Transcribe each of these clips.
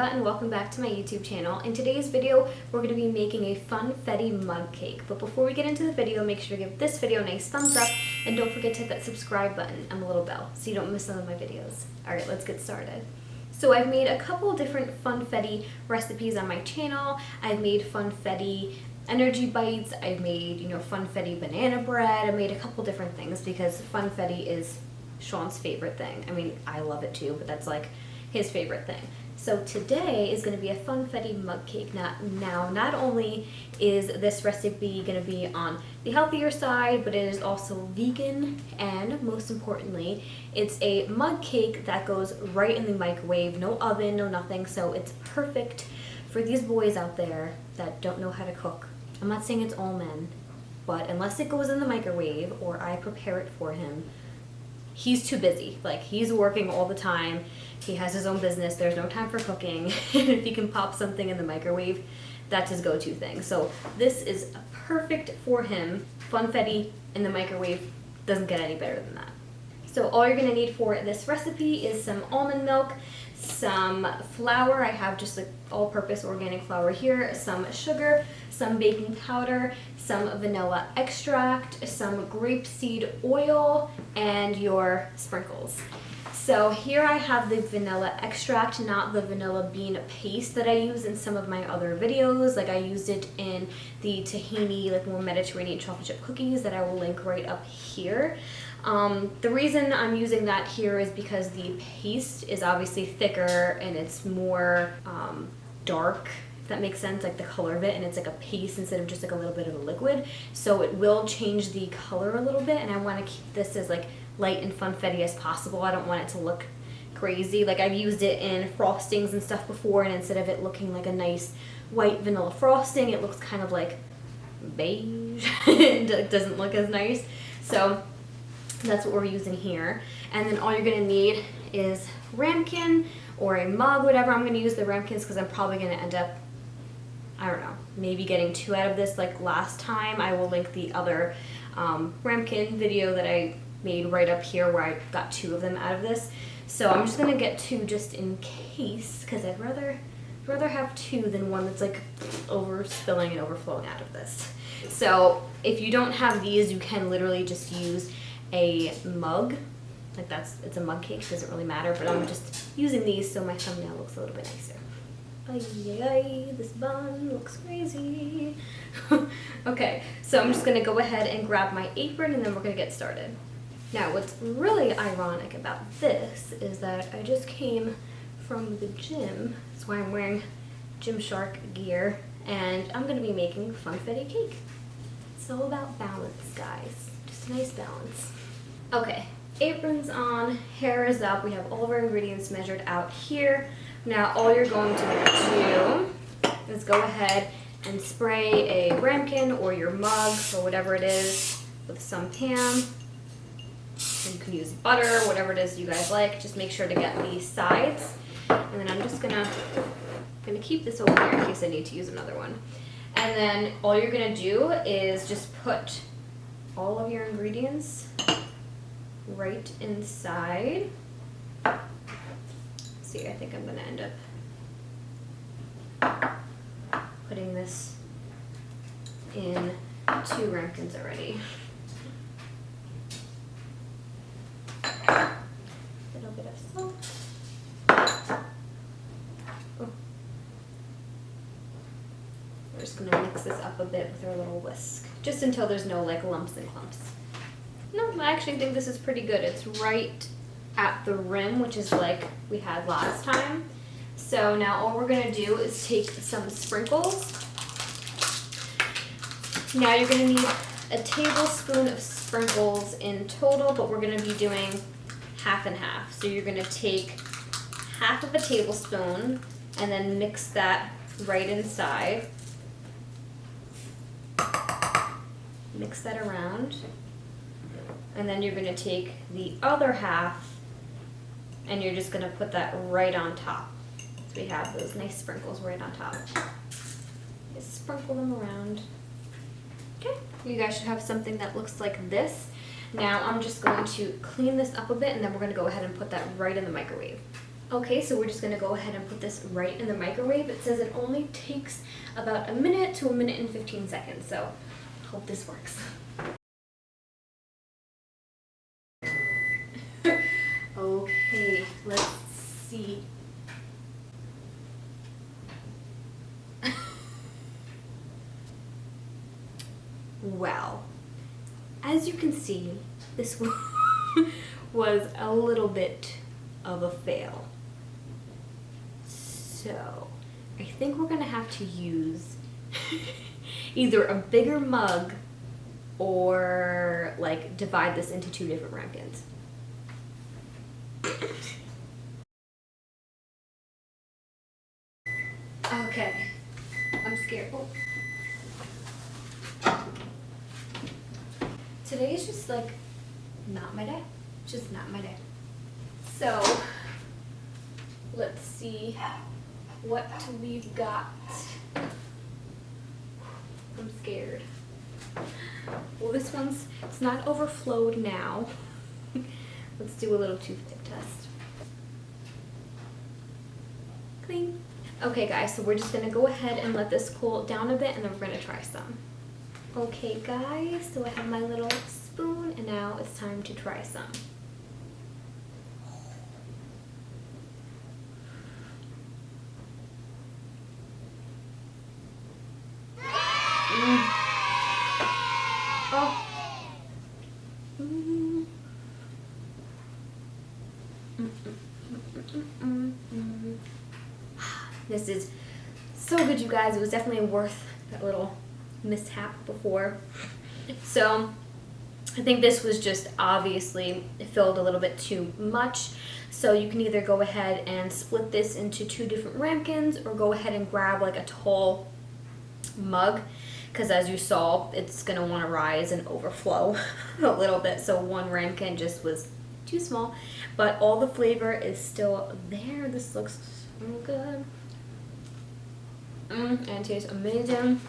and welcome back to my YouTube channel. In today's video, we're going to be making a Funfetti mug cake. But before we get into the video, make sure to give this video a nice thumbs up and don't forget to hit that subscribe button and the little bell so you don't miss some of my videos. Alright, let's get started. So I've made a couple different Funfetti recipes on my channel. I've made Funfetti energy bites, I've made, Funfetti banana bread. I made a couple different things because Funfetti is Sean's favorite thing. I mean, I love it too, but that's like his favorite thing. So today is going to be a Funfetti mug cake. Now, not only is this recipe going to be on the healthier side, but it is also vegan, and most importantly, it's a mug cake that goes right in the microwave, no oven, no nothing, so it's perfect for these boys out there that don't know how to cook. I'm not saying it's all men, but unless it goes in the microwave or I prepare it for him, he's too busy. Like, he's working all the time. He has his own business. There's no time for cooking. If he can pop something in the microwave, that's his go-to thing. So this is perfect for him. Funfetti in the microwave doesn't get any better than that. So all you're going to need for this recipe is some almond milk, some flour. I have just like all-purpose organic flour here, some sugar, some baking powder, some vanilla extract, some grapeseed oil, and your sprinkles. So here I have the vanilla extract, not the vanilla bean paste that I use in some of my other videos. Like, I used it in the tahini, like more Mediterranean chocolate chip cookies that I will link right up here. The reason I'm using that here is because the paste is obviously thicker and it's more dark, if that makes sense, like the color of it, and it's like a paste instead of just like a little bit of a liquid. So it will change the color a little bit, and I want to keep this as like light and funfetti as possible. I don't want it to look crazy. Like, I've used it in frostings and stuff before, and instead of it looking like a nice white vanilla frosting, it looks kind of like beige. It doesn't look as nice. So that's what we're using here. And then all you're gonna need is ramekin or a mug, whatever. I'm gonna use the ramekins because I'm probably gonna end up, I don't know, maybe getting 2 out of this like last time. I will link the other ramekin video that I made right up here where I got 2 of them out of this. So I'm just gonna get 2 just in case, because I'd rather have 2 than one that's like overspilling and overflowing out of this. So if you don't have these, you can literally just use a mug. Like, it's a mug cake, doesn't really matter, but I'm just using these so my thumbnail looks a little bit nicer. Ay, this bun looks crazy. Okay, so I'm just gonna go ahead and grab my apron and then we're gonna get started. Now, what's really ironic about this is that I just came from the gym. That's why I'm wearing Gymshark gear, and I'm gonna be making Funfetti cake. It's all about balance, guys. Just a nice balance. Okay, apron's on, hair is up. We have all of our ingredients measured out here. Now, all you're going to do is go ahead and spray a ramekin or your mug or whatever it is with some ham. You can use butter, whatever it is you guys like. Just make sure to get the sides. And then I'm just gonna keep this over here in case I need to use another one. And then all you're gonna do is just put all of your ingredients right inside. See, I think I'm gonna end up putting this in 2 ramekins already. Little bit of salt. Oh. We're just gonna mix this up a bit with our little whisk, just until there's no like lumps and clumps. No, I actually think this is pretty good. It's right at the rim, which is like we had last time. So now all we're gonna do is take some sprinkles. Now you're gonna need a tablespoon of sprinkles in total, but we're gonna be doing half and half. So you're gonna take half of a tablespoon and then mix that right inside. Mix that around. And then you're gonna take the other half and you're just gonna put that right on top. So we have those nice sprinkles right on top. Just sprinkle them around. Okay, you guys should have something that looks like this. Now I'm just going to clean this up a bit and then we're gonna go ahead and put that right in the microwave. Okay, so we're just gonna go ahead and put this right in the microwave. It says it only takes about a minute to a minute and 15 seconds, so hope this works. Okay, let's see. Well, as you can see, this was a little bit of a fail. So, I think we're gonna have to use either a bigger mug or like divide this into 2 different ramekins. Okay, I'm scared. Oh. Today is just like not my day. Just not my day. So let's see what we've got. I'm scared. Well, this one's, it's not overflowed now. Let's do a little toothpick test. Clean. Okay guys, so we're just gonna go ahead and let this cool down a bit and then we're gonna try some. Okay guys, so I have my little spoon and now it's time to try some. Oh. This is so good, you guys. It was definitely worth that little mishap before. So I think this was just obviously filled a little bit too much. So you can either go ahead and split this into 2 different ramekins or go ahead and grab like a tall mug, because as you saw, it's gonna want to rise and overflow a little bit. So 1 ramekin just was too small, but all the flavor is still there. This looks so good. And it tastes amazing.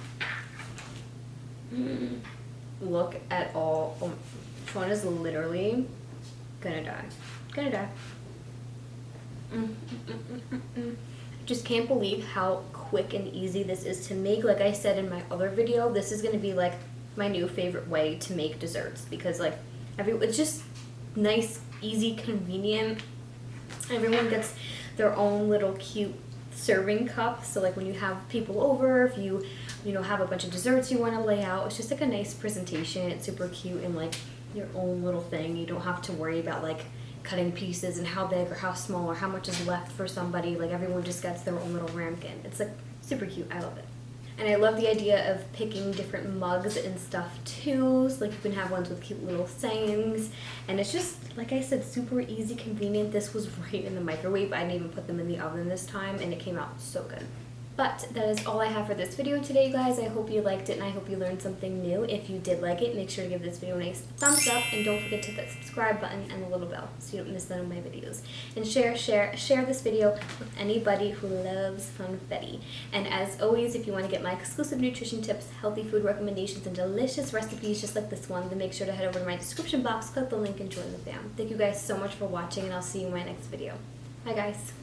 Look at all. Oh, Sean is literally gonna die. Gonna die. Just can't believe how quick and easy this is to make. Like I said in my other video, this is gonna be like my new favorite way to make desserts, because like it's just nice, easy, convenient. Everyone gets their own little cute serving cup. So like when you have people over, if you have a bunch of desserts you want to lay out, it's just like a nice presentation. It's super cute and like your own little thing. You don't have to worry about like cutting pieces and how big or how small or how much is left for somebody. Like everyone just gets their own little ramekin. It's like super cute. I love it. And I love the idea of picking different mugs and stuff too. So like you can have ones with cute little sayings. And it's just, like I said, super easy, convenient. This was right in the microwave. I didn't even put them in the oven this time and it came out so good. But that is all I have for this video today, guys. I hope you liked it and I hope you learned something new. If you did like it, make sure to give this video a nice thumbs up and don't forget to hit that subscribe button and the little bell so you don't miss none of my videos. And share this video with anybody who loves confetti. And as always, if you want to get my exclusive nutrition tips, healthy food recommendations, and delicious recipes just like this one, then make sure to head over to my description box, click the link, and join the fam. Thank you guys so much for watching, and I'll see you in my next video. Bye, guys.